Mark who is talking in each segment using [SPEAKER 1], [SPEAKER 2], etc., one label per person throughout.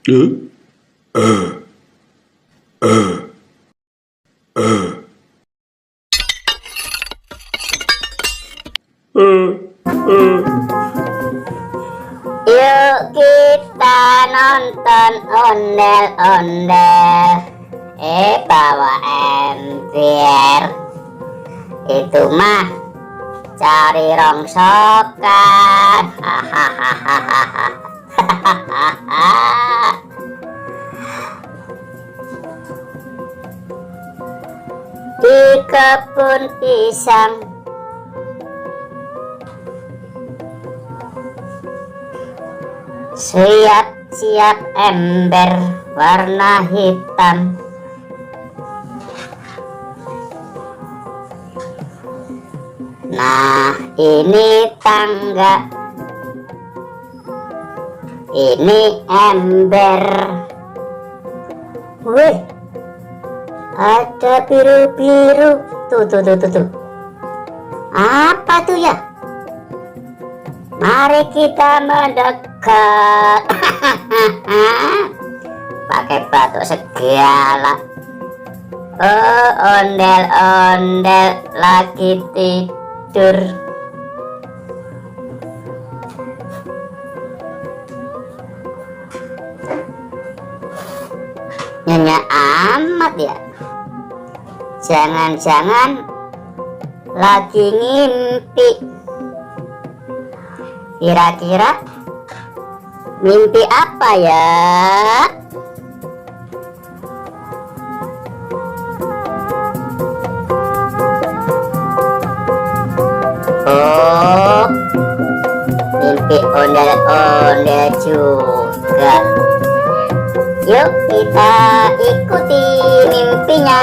[SPEAKER 1] Yuk kita nonton ondel-ondel. Bawa ember. Itu mah cari rongsokan. Hahaha. Di kebun pisang siap-siap ember warna hitam. Nah, ini tangga, ini ember. Wih, ada biru-biru. Tuh. Apa tuh ya? Mari kita mendekat. Pakai batu segala. Oh, ondel-ondel lagi tidur. Nyenyak amat ya. Jangan-jangan lagi ngimpi. Kira-kira mimpi apa ya? Oh, mimpi ondel-ondel juga. Yuk kita ikuti mimpinya.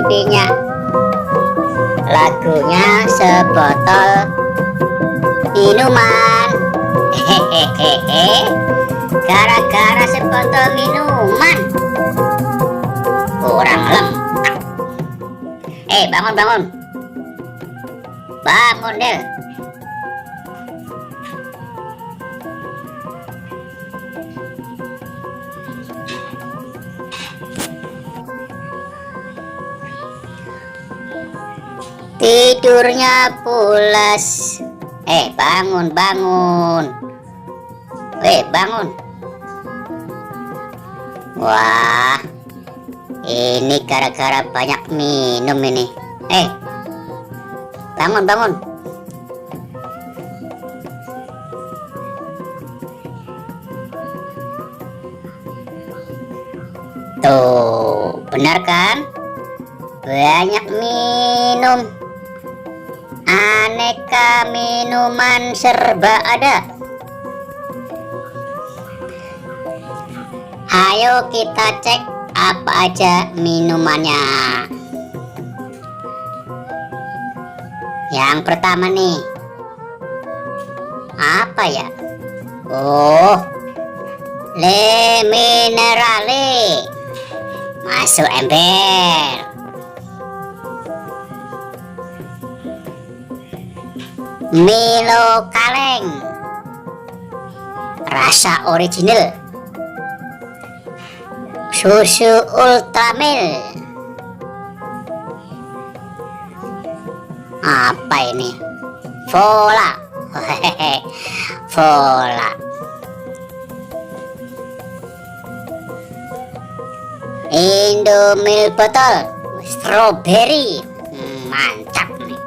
[SPEAKER 1] mimpinya. Lagunya sebotol minuman. Hehehe. Gara-gara sebotol minuman kurang lengkap. Bangun bangun. Bangun Del. Tidurnya pulas. Bangun bangun. Bangun. Wah, ini gara-gara banyak minum ini. Bangun bangun. Tuh, benar kan? Banyak minum. Aneka minuman serba ada. Ayo kita cek apa aja minumannya. Yang pertama nih, apa ya? Oh, Le Minerale. Masuk ember. Milo kaleng, rasa original. Susu Ultramil. Apa ini? Vola. Vola. Indomil botol strawberry. Mantap nih.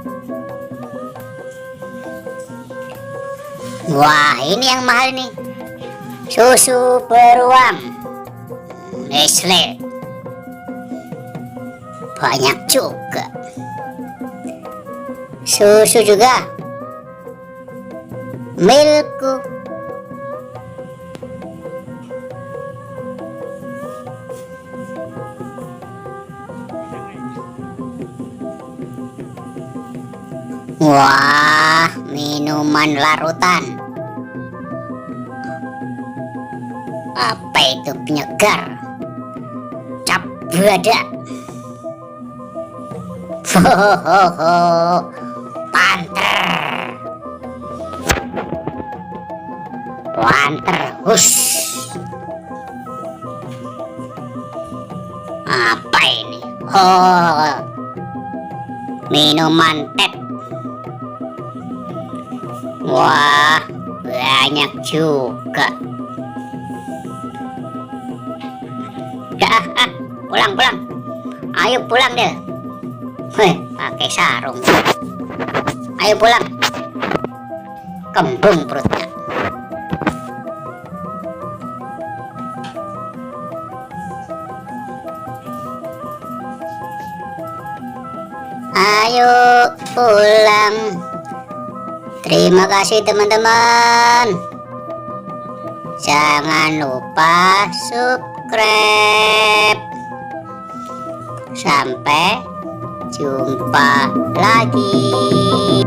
[SPEAKER 1] Wah, ini yang mahal nih. Susu beruang Nestle. Banyak juga. Susu juga. Milku. Wah, minuman larutan. Apa itu? Penyegar. Cap berada. Panter. Panter. Hush. Apa ini? Minuman teh. Wah, banyak juga. Pulang. Ayo pulang deh. Pakai sarung. Ayo pulang. Kembung perutnya. Ayo pulang. Terima kasih teman-teman. Jangan lupa subscribe. Sampai jumpa lagi.